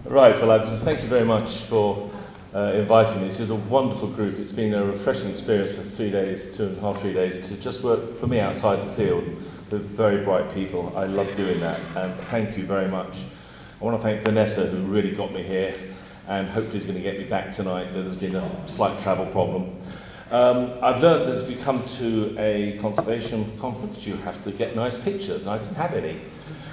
Right, well, thank you very much for inviting me. This is a wonderful group. It's been a refreshing experience for 3 days, 2.5, 3 days, to just work for me outside the field with very bright people. I love doing that, and thank you very much. I want to thank Vanessa, who really got me here, and hopefully is going to get me back tonight. There's been a slight travel problem. I've learned that if you come to a conservation conference, you have to get nice pictures. I didn't have any.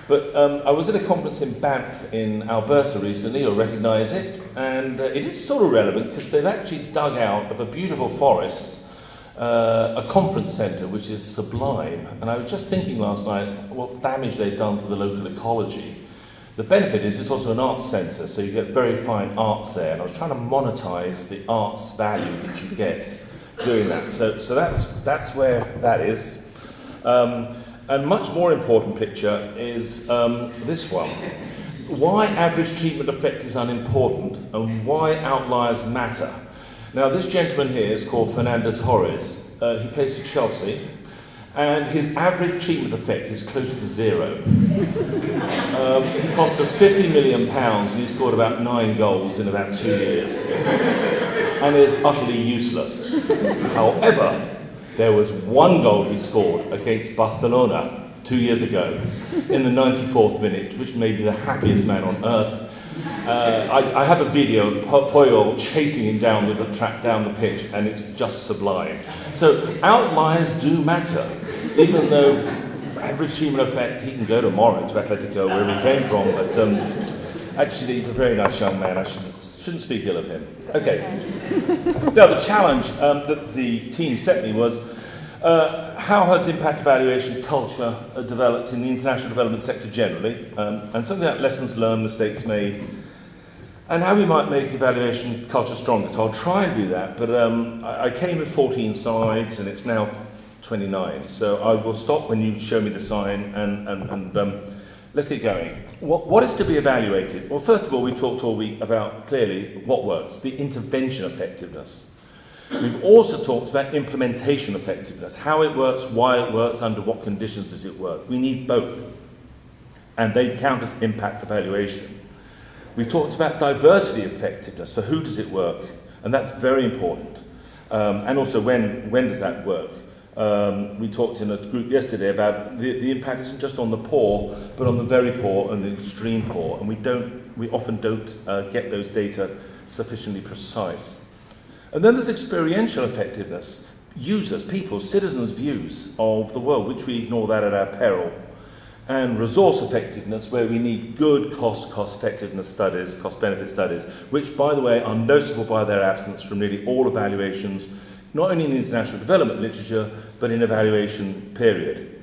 But I was at a conference in Banff in Alberta recently, you'll recognise it, and it is sort of relevant because they've actually dug out of a beautiful forest a conference centre which is sublime. And I was just thinking last night what damage they've done to the local ecology. The benefit is it's also an arts centre, so you get very fine arts there, and I was trying to monetise the arts value that you get doing that. So that's where that is. And much more important picture is this one. Why average treatment effect is unimportant and why outliers matter. Now this gentleman here is called Fernando Torres. He plays for Chelsea and his average treatment effect is close to zero. He cost us £50 million and he scored about 9 goals in about 2 years and is utterly useless. However, there was 1 goal he scored against Barcelona 2 years ago in the 94th minute, which made me the happiest man on earth. I have a video of Puyol chasing him down the track, down the pitch, and it's just sublime. So outliers do matter, even though average treatment effect, he can go tomorrow to Atletico, wherever he came from, but actually he's a very nice young man. I shouldn't speak ill of him. Okay. Now the challenge that the team set me was how has impact evaluation culture developed in the international development sector generally, and something like lessons learned, mistakes made, and how we might make evaluation culture stronger. So I'll try and do that, but I came with 14 slides and it's now 29. So I will stop when you show me the sign and let's get going. What is to be evaluated? Well, first of all, we talked all week about clearly what works, the intervention effectiveness. We've also talked about implementation effectiveness, how it works, why it works, under what conditions does it work. We need both, and they count as impact evaluation. We've talked about diversity effectiveness, for who does it work, and that's very important. And also when does that work? We talked in a group yesterday about the impact isn't just on the poor, but on the very poor and the extreme poor, and we often don't get those data sufficiently precise. And then there's experiential effectiveness, users, people, citizens' views of the world, which we ignore that at our peril. And resource effectiveness, where we need good cost-effectiveness studies, cost-benefit studies, which, by the way, are noticeable by their absence from nearly all evaluations, not only in the international development literature, but in evaluation period.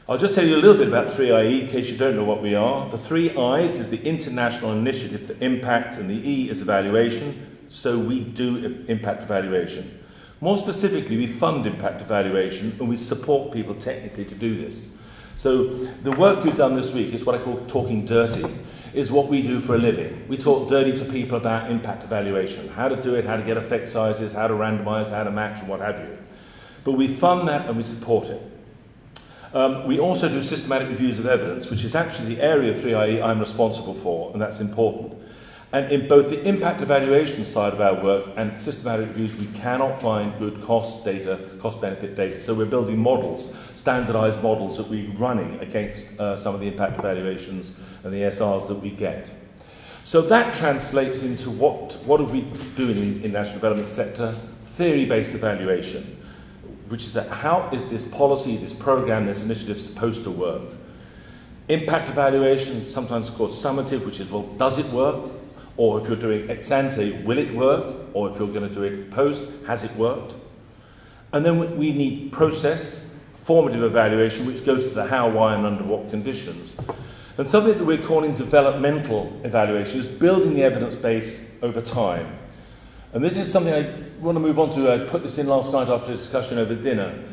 I'll just tell you a little bit about 3IE, in case you don't know what we are. The 3 I's is the International Initiative for Impact, and the E is evaluation, so we do impact evaluation. More specifically, we fund impact evaluation, and we support people technically to do this. So the work we've done this week is what I call talking dirty, is what we do for a living. We talk dirty to people about impact evaluation, how to do it, how to get effect sizes, how to randomise, how to match, and what have you. But we fund that and we support it. We also do systematic reviews of evidence, which is actually the area of 3IE I'm responsible for, and that's important. And in both the impact evaluation side of our work and systematic reviews, we cannot find good cost data, cost-benefit data. So we're building models, standardised models that we're running against some of the impact evaluations and the SRs that we get. So that translates into what are we doing in national development sector? Theory-based evaluation, which is that how is this policy, this program, this initiative supposed to work? Impact evaluation, sometimes called summative, which is, well, does it work? Or if you're doing ex ante, will it work? Or if you're going to do it post, has it worked? And then we need process, formative evaluation, which goes to the how, why, and under what conditions. And something that we're calling developmental evaluation is building the evidence base over time. And this is something I want to move on to. I put this in last night after a discussion over dinner.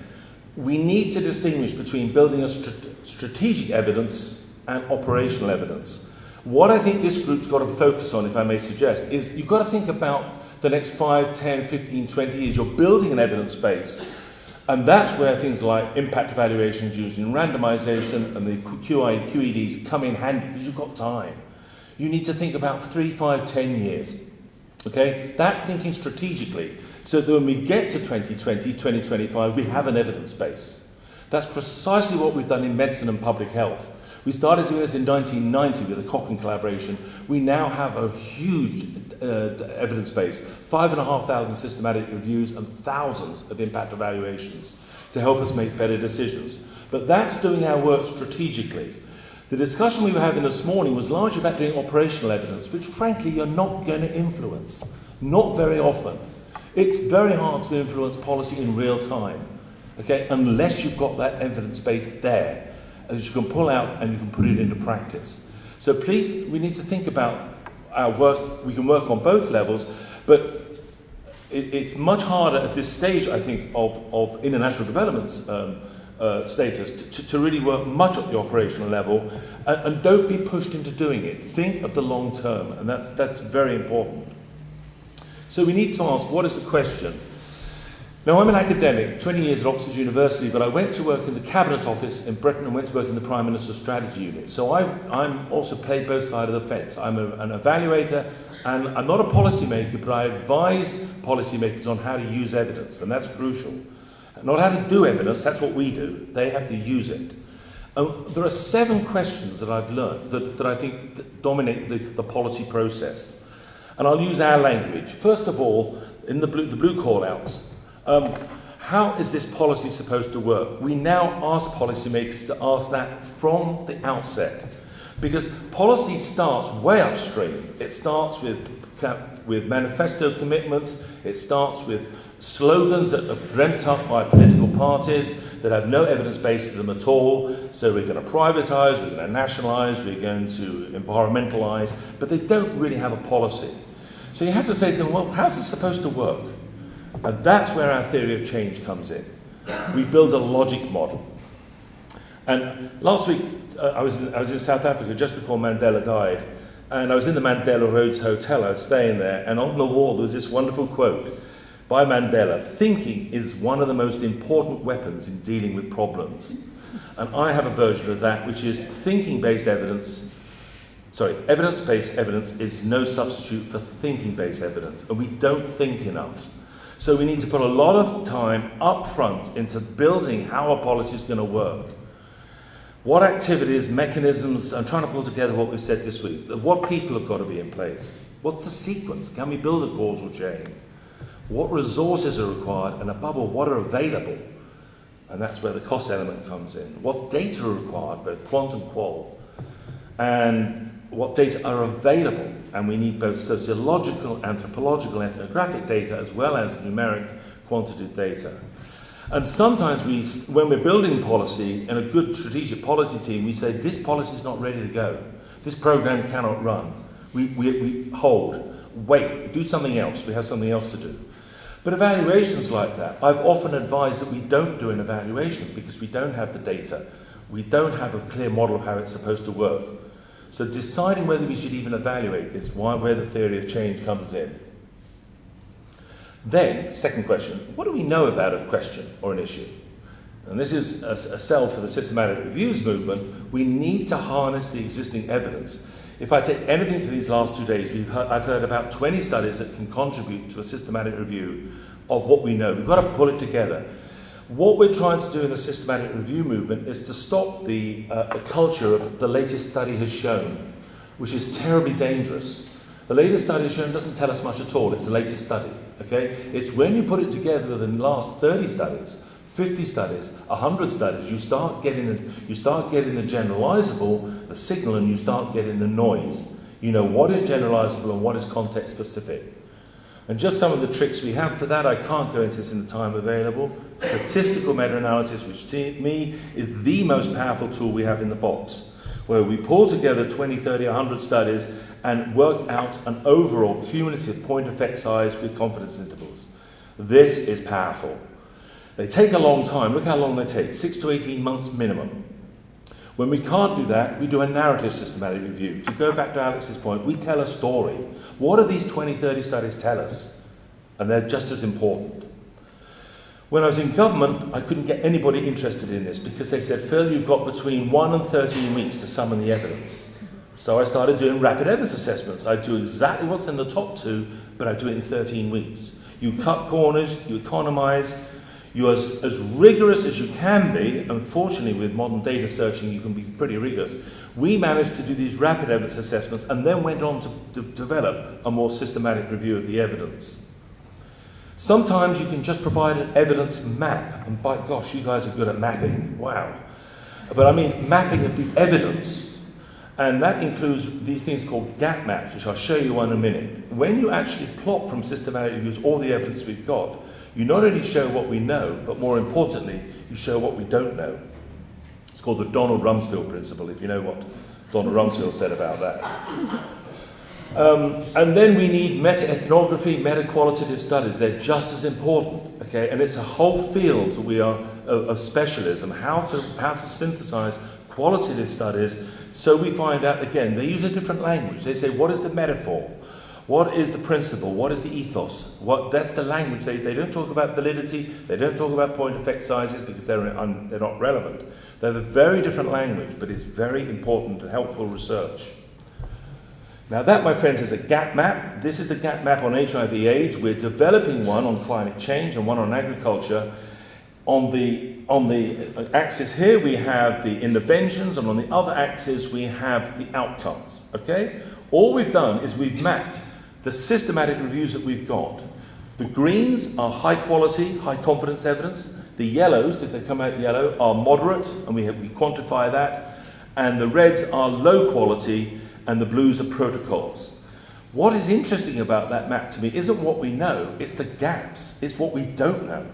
We need to distinguish between building a strategic evidence and operational evidence. What I think this group's got to focus on, if I may suggest, is you've got to think about the next 5, 10, 15, 20 years. You're building an evidence base And that's where things like impact evaluations using randomization and the QEDs come in handy, because you've got time. You need to think about 3, 5, 10 years. Okay? That's thinking strategically, so that when we get to 2020, 2025, we have an evidence base. That's precisely what we've done in medicine and public health. We started doing this in 1990 with the Cochrane collaboration. We now have a huge evidence base, 5,500 systematic reviews and thousands of impact evaluations to help us make better decisions. But that's doing our work strategically. The discussion we were having this morning was largely about doing operational evidence, which frankly you're not going to influence, not very often. It's very hard to influence policy in real time, okay, unless you've got that evidence base there that you can pull out and you can put it into practice. So please, we need to think about our work. We can work on both levels, but it's much harder at this stage, I think, of international development's status to really work much at the operational level, and don't be pushed into doing it. Think of the long term, and that's very important. So we need to ask, what is the question? Now, I'm an academic, 20 years at Oxford University, but I went to work in the Cabinet Office in Britain and went to work in the Prime Minister's Strategy Unit. So I'm also played both sides of the fence. I'm an evaluator, and I'm not a policymaker, but I advised policymakers on how to use evidence, and that's crucial. Not how to do evidence, that's what we do. They have to use it. There are 7 questions that I've learned that I think dominate the policy process. And I'll use our language. First of all, in the blue call-outs, how is this policy supposed to work? We now ask policymakers to ask that from the outset, because policy starts way upstream. It starts with manifesto commitments. It starts with slogans that are dreamt up by political parties that have no evidence base to them at all. So we're going to privatise, we're going to nationalise, we're going to environmentalise, but they don't really have a policy. So you have to say to them, well, how's this supposed to work? And that's where our theory of change comes in. We build a logic model. And last week, I was in South Africa just before Mandela died, and I was in the Mandela Rhodes Hotel. I was staying there, and on the wall there was this wonderful quote by Mandela: "Thinking is one of the most important weapons in dealing with problems." And I have a version of that, which is evidence-based evidence is no substitute for thinking-based evidence, and we don't think enough. So we need to put a lot of time up front into building how a policy is going to work. What activities, mechanisms, I'm trying to pull together what we've said this week. What people have got to be in place? What's the sequence? Can we build a causal chain? What resources are required? And above all, what are available? And that's where the cost element comes in. What data are required, both quant and qual? And what data are available? And we need both sociological, anthropological, ethnographic data, as well as numeric quantitative data. And sometimes when we're building policy in a good strategic policy team, we say, this policy is not ready to go. This program cannot run. We hold, wait, do something else. We have something else to do. But evaluations like that, I've often advised that we don't do an evaluation because we don't have the data. We don't have a clear model of how it's supposed to work. So deciding whether we should even evaluate is where the theory of change comes in. Then, second question, what do we know about a question or an issue? And this is a sell for the systematic reviews movement. We need to harness the existing evidence. If I take anything for these last 2 days, I've heard about 20 studies that can contribute to a systematic review of what we know. We've got to pull it together. What we're trying to do in the systematic review movement is to stop the culture of the latest study has shown, which is terribly dangerous. The latest study has shown doesn't tell us much at all. It's the latest study. Okay? It's when you put it together with the last 30 studies, 50 studies, 100 studies, you start getting the generalizable, the signal, and you start getting the noise. You know what is generalizable and what is context specific. And just some of the tricks we have for that, I can't go into this in the time available. Statistical meta-analysis, which to me is the most powerful tool we have in the box, where we pull together 20, 30, 100 studies and work out an overall cumulative point effect size with confidence intervals. This is powerful. They take a long time. Look how long they take, 6 to 18 months minimum. When we can't do that, we do a narrative systematic review. To go back to Alex's point, we tell a story. What do these 20, 30 studies tell us? And they're just as important. When I was in government, I couldn't get anybody interested in this because they said, Phil, you've got between 1 and 13 weeks to summon the evidence. So I started doing rapid evidence assessments. I do exactly what's in the top 2, but I do it in 13 weeks. You cut corners, you economize, you're as rigorous as you can be. Unfortunately, with modern data searching, you can be pretty rigorous. We managed to do these rapid evidence assessments and then went on to develop a more systematic review of the evidence. Sometimes you can just provide an evidence map, and by gosh, you guys are good at mapping, wow. But I mean mapping of the evidence, and that includes these things called gap maps, which I'll show you in a minute. When you actually plot from systematic reviews all the evidence we've got, you not only show what we know, but more importantly, you show what we don't know. It's called the Donald Rumsfeld principle, if you know what Donald Rumsfeld said about that. And then we need meta-ethnography, meta-qualitative studies. They're just as important, okay? And it's a whole field that we are of specialism, how to synthesize qualitative studies. So we find out, again, they use a different language. They say, what is the metaphor? What is the principle? What is the ethos? That's the language. They don't talk about validity. They don't talk about point effect sizes because they're not relevant. They have a very different language, but it's very important and helpful research. Now that, my friends, is a gap map. This is the gap map on HIV/AIDS. We're developing one on climate change and one on agriculture. On the axis here we have the interventions, and on the other axis we have the outcomes, okay? All we've done is we've mapped the systematic reviews that we've got. The greens are high quality, high confidence evidence. The yellows, if they come out yellow, are moderate, and we quantify that. And the reds are low quality, and the blues are protocols. What is interesting about that map to me isn't what we know, it's the gaps, it's what we don't know.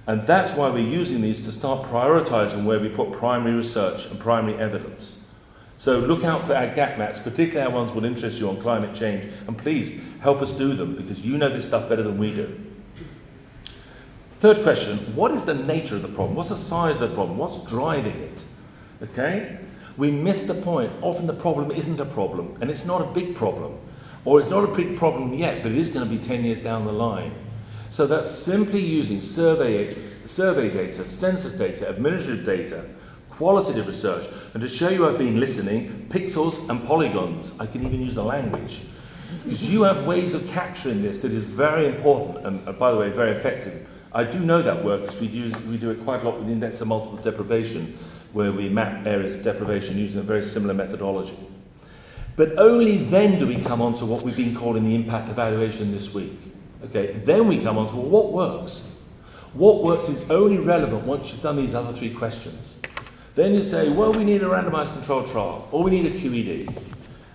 And that's why we're using these to start prioritizing where we put primary research and primary evidence. So look out for our gap maps, particularly our ones that will interest you on climate change, and please help us do them because you know this stuff better than we do. Third question, what is the nature of the problem? What's the size of the problem? What's driving it? Okay? We miss the point. Often the problem isn't a problem, and it's not a big problem. Or it's not a big problem yet, but it is going to be 10 years down the line. So that's simply using survey data, census data, administrative data, qualitative research, and to show you I've been listening, pixels and polygons. I can even use the language. Because you have ways of capturing this that is very important, and by the way, very effective. I do know that work because we do it quite a lot with the index of multiple deprivation, where we map areas of deprivation using a very similar methodology. But only then do we come on to what we've been calling the impact evaluation this week. Okay, then we come on to, well, what works? What works is only relevant once you've done these other 3 questions. Then you say, well, we need a randomized controlled trial, or we need a QED.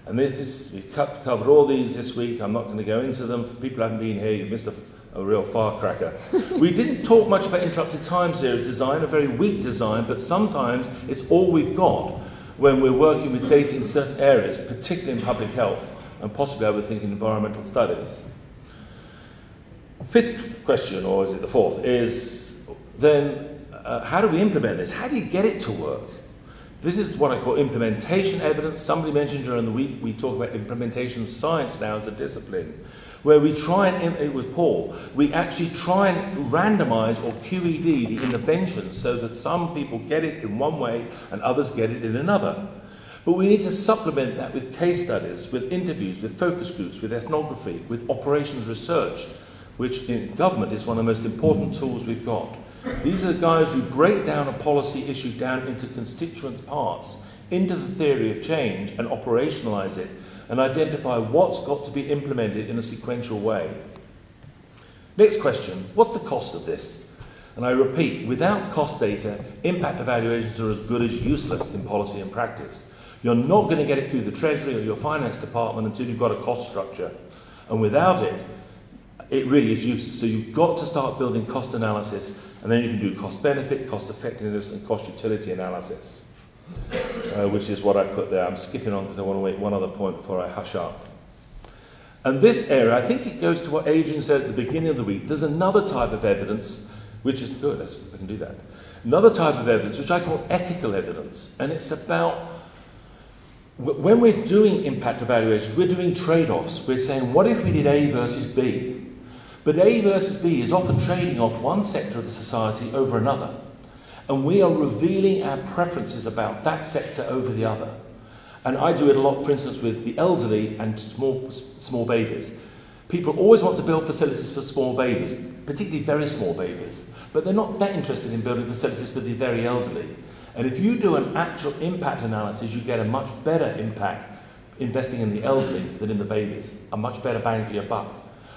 And we've covered all these this week. I'm not going to go into them. For people who haven't been here, you've missed a real firecracker. We didn't talk much about interrupted time series design, a very weak design, but sometimes it's all we've got when we're working with data in certain areas, particularly in public health, and possibly I would think in environmental studies. 5th question, or is it the 4th, is then how do we implement this? How do you get it to work? This is what I call implementation evidence. Somebody mentioned during the week, we talk about implementation science now as a discipline, where we try and, it was Paul, we actually try and randomize or QED the interventions so that some people get it in one way and others get it in another. But we need to supplement that with case studies, with interviews, with focus groups, with ethnography, with operations research, which in government is one of the most important tools we've got. These are the guys who break down a policy issue down into constituent parts, into the theory of change and operationalize it, and identify what's got to be implemented in a sequential way. Next question, what's the cost of this? And I repeat, without cost data, impact evaluations are as good as useless in policy and practice. You're not going to get it through the Treasury or your finance department until you've got a cost structure. And without it, it really is useless. So you've got to start building cost analysis, and then you can do cost benefit, cost effectiveness, and cost utility analysis. Which is what I put there. I'm skipping on because I want to make one other point before I hush up. And this area, I think it goes to what Adrian said at the beginning of the week. There's another type of evidence, which is good, I can do that. Another type of evidence, which I call ethical evidence. And it's about, when we're doing impact evaluations, we're doing trade-offs. We're saying, what if we did A versus B? But A versus B is often trading off one sector of the society over another. And we are revealing our preferences about that sector over the other. And I do it a lot, for instance, with the elderly and small babies. People always want to build facilities for small babies, particularly very small babies. But they're not that interested in building facilities for the very elderly. And if you do an actual impact analysis, you get a much better impact investing in the elderly than in the babies. A much better bang for your buck.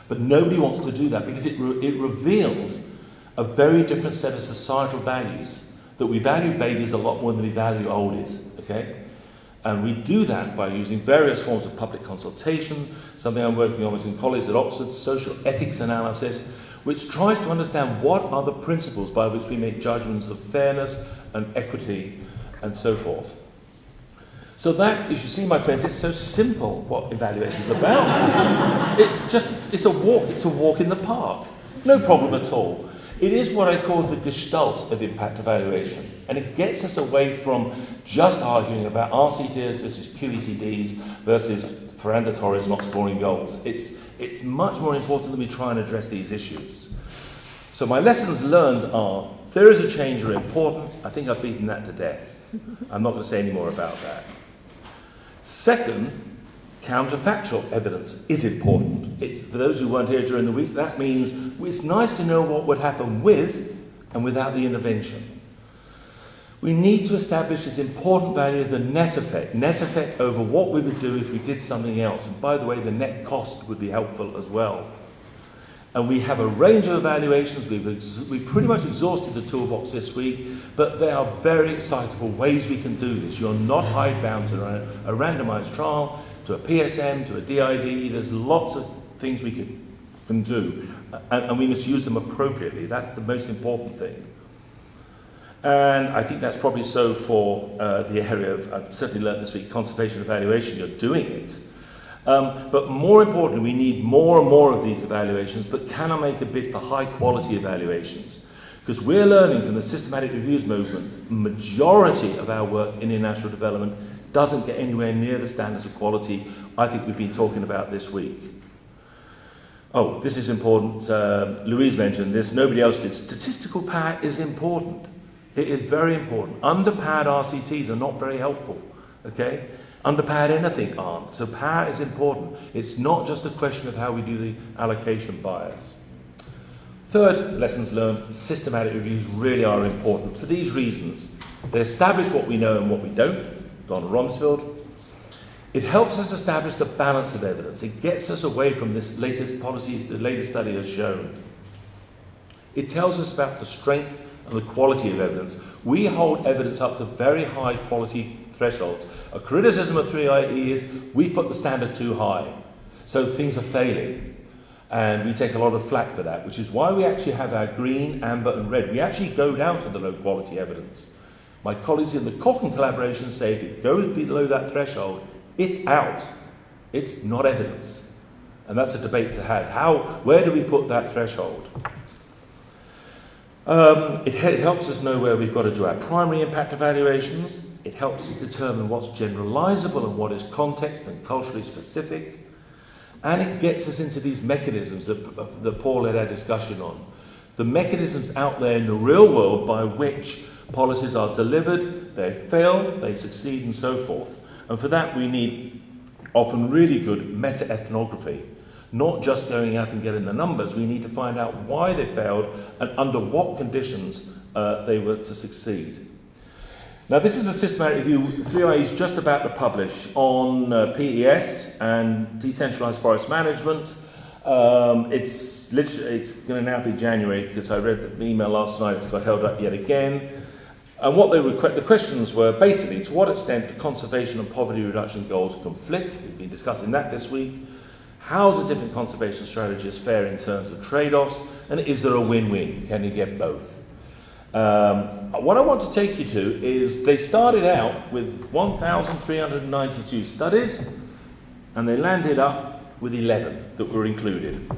But nobody wants to do that because it reveals a very different set of societal values, that we value babies a lot more than we value oldies, okay? And we do that by using various forms of public consultation, something I'm working on with some colleagues at Oxford, social ethics analysis, which tries to understand what are the principles by which we make judgments of fairness and equity and so forth. So that, if you see, my friends, it's so simple what evaluation is about. It's a walk in the park. No problem at all. It is what I call the gestalt of impact evaluation. And it gets us away from just arguing about RCTs versus QECDs versus Ferranda Torres not scoring goals. It's much more important that we try and address these issues. So my lessons learned are, theories of change are important. I think I've beaten that to death. I'm not going to say any more about that. Second, counterfactual evidence is important. For those who weren't here during the week, that means it's nice to know what would happen with and without the intervention. We need to establish this important value of the net effect over what we would do if we did something else. And by the way, the net cost would be helpful as well. And we have a range of evaluations. We've pretty much exhausted the toolbox this week, but there are very excitable ways we can do this. You're not hidebound to a randomized trial, to a PSM, to a DID. There's lots of things we can do, and we must use them appropriately. That's the most important thing. And I think that's probably so for the area of, I've certainly learned this week, conservation evaluation. You're doing it. But more importantly, we need more and more of these evaluations, but can I make a bid for high quality evaluations? Because we're learning from the systematic reviews movement, the majority of our work in international development doesn't get anywhere near the standards of quality I think we've been talking about this week. Oh, this is important. Louise mentioned this, nobody else did. Statistical power is important. It is very important. Underpowered RCTs are not very helpful, okay? Underpowered anything aren't. So power is important. It's not just a question of how we do the allocation bias. Third, lessons learned, systematic reviews really are important for these reasons. They establish what we know and what we don't. Don Romsfield. It helps us establish the balance of evidence. It gets us away from this latest policy the latest study has shown. It tells us about the strength and the quality of evidence. We hold evidence up to very high quality thresholds. A criticism of 3IE is we put the standard too high, so things are failing. And we take a lot of flack for that, which is why we actually have our green, amber and red. We actually go down to the low quality evidence. My colleagues in the Cochrane collaboration say if it goes below that threshold, it's out. It's not evidence. And that's a debate to have. Where do we put that threshold? It helps us know where we've got to do our primary impact evaluations. It helps us determine what's generalizable and what is context and culturally specific. And it gets us into these mechanisms that Paul led our discussion on. The mechanisms out there in the real world by which policies are delivered, they fail, they succeed, and so forth. And for that we need often really good meta-ethnography. Not just going out and getting the numbers, we need to find out why they failed and under what conditions they were to succeed. Now this is a systematic review 3IE is just about to publish on PES and decentralized forest management. It's going to now be January because I read the email last night, it's got held up yet again. And what the questions were basically, to what extent do conservation and poverty reduction goals conflict? We've been discussing that this week. How do different conservation strategies fare in terms of trade-offs? And is there a win-win? Can you get both? What I want to take you to is they started out with 1,392 studies and they landed up with 11 that were included.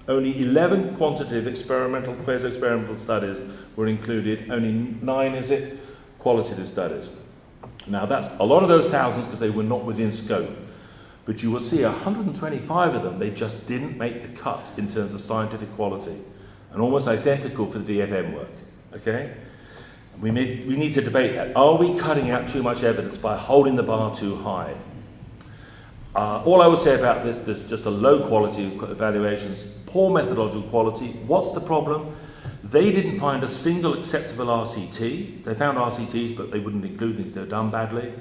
Only 11 quantitative experimental, quasi-experimental studies were included. Only 9, qualitative studies. Now that's a lot of those thousands because they were not within scope. But you will see 125 of them, they just didn't make the cut in terms of scientific quality, and almost identical for the DFM work, okay? We need to debate that. Are we cutting out too much evidence by holding the bar too high? All I would say about this, there's just a low quality of evaluations, poor methodological quality. What's the problem? They didn't find a single acceptable RCT. They found RCTs, but they wouldn't include things that were done badly.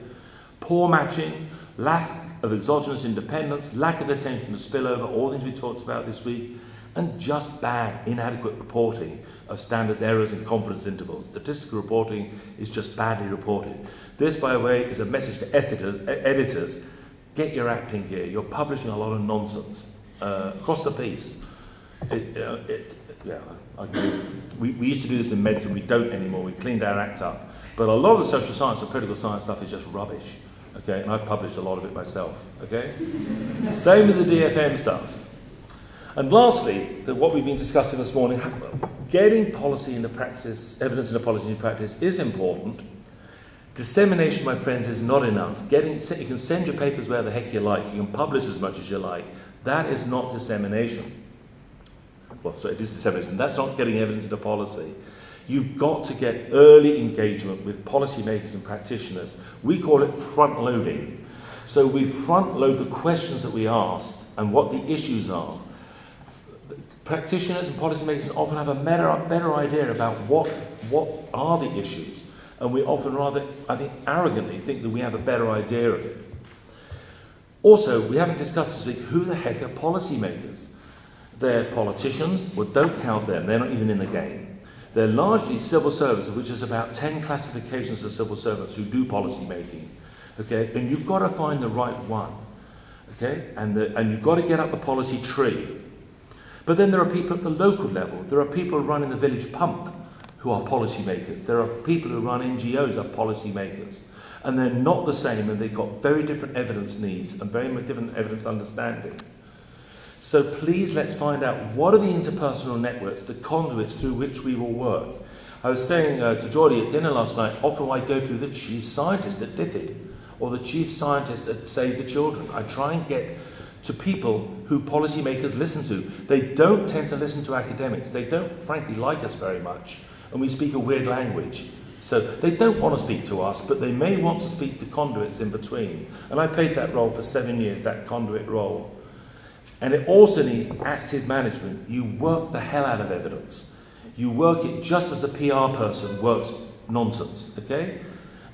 Poor matching, lack of exogenous independence, lack of attention to spillover, all things we talked about this week, and just bad, inadequate reporting of standards, errors, and confidence intervals. Statistical reporting is just badly reported. This, by the way, is a message to editors. Get your act in gear. You're publishing a lot of nonsense across the piece. We used to do this in medicine. We don't anymore. We cleaned our act up. But a lot of the social science and political science stuff is just rubbish. Okay, and I've published a lot of it myself. Okay, same with the DFM stuff. And lastly, what we've been discussing this morning, getting policy into practice, evidence into policy into practice is important. Dissemination, my friends, is not enough. You can send your papers where the heck you like. You can publish as much as you like. That is not dissemination. Well, sorry, it is dissemination. That's not getting evidence into policy. You've got to get early engagement with policymakers and practitioners. We call it front-loading. So we front-load the questions that we asked and what the issues are. Practitioners and policymakers often have a better idea about what are the issues. And we often rather, I think, arrogantly think that we have a better idea of it. Also, we haven't discussed this week, who the heck are policymakers? They're politicians, well, don't count them, they're not even in the game. They're largely civil servants, of which there's about 10 classifications of civil servants who do policy making. Okay, and you've got to find the right one. Okay, and you've got to get up the policy tree. But then there are people at the local level. There are people running the village pump who are policymakers. There are people who run NGOs who are policymakers. And they're not the same, and they've got very different evidence needs and very different evidence understanding. So please let's find out what are the interpersonal networks, the conduits through which we will work. I was saying to Jordi at dinner last night, often I go to the chief scientist at DFID or the chief scientist at Save the Children. I try and get to people who policymakers listen to. They don't tend to listen to academics. They don't, frankly, like us very much. And we speak a weird language. So they don't want to speak to us, but they may want to speak to conduits in between. And I played that role for 7 years, that conduit role. And it also needs active management. You work the hell out of evidence. You work it just as a PR person works nonsense, okay?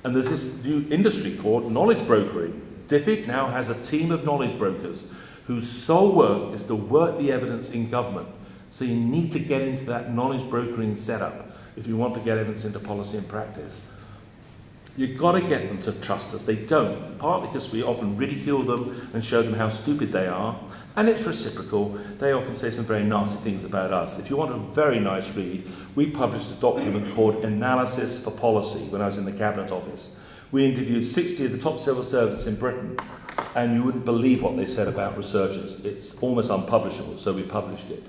And there's this new industry called knowledge brokering. DFID now has a team of knowledge brokers whose sole work is to work the evidence in government. So you need to get into that knowledge brokering setup if you want to get evidence into policy and practice. You've got to get them to trust us. They don't, partly because we often ridicule them and show them how stupid they are, and it's reciprocal. They often say some very nasty things about us. If you want a very nice read, we published a document called Analysis for Policy when I was in the Cabinet Office. We interviewed 60 of the top civil servants in Britain, and you wouldn't believe what they said about researchers. It's almost unpublishable, so we published it.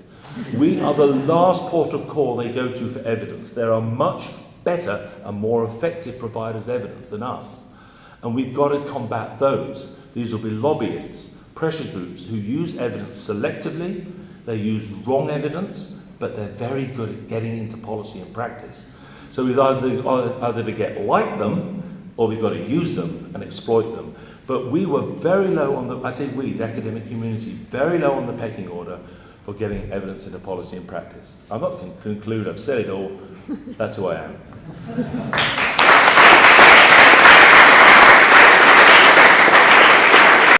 We are the last port of call they go to for evidence. There are much better and more effective providers of evidence than us. And we've got to combat those. These will be lobbyists, pressure groups who use evidence selectively. They use wrong evidence, but they're very good at getting into policy and practice. So we've either to get like them, or we've got to use them and exploit them. But we were very low on the, I say we, the academic community, very low on the pecking order for getting evidence into policy and practice. I'm not going to conclude, I've said it all. That's who I am.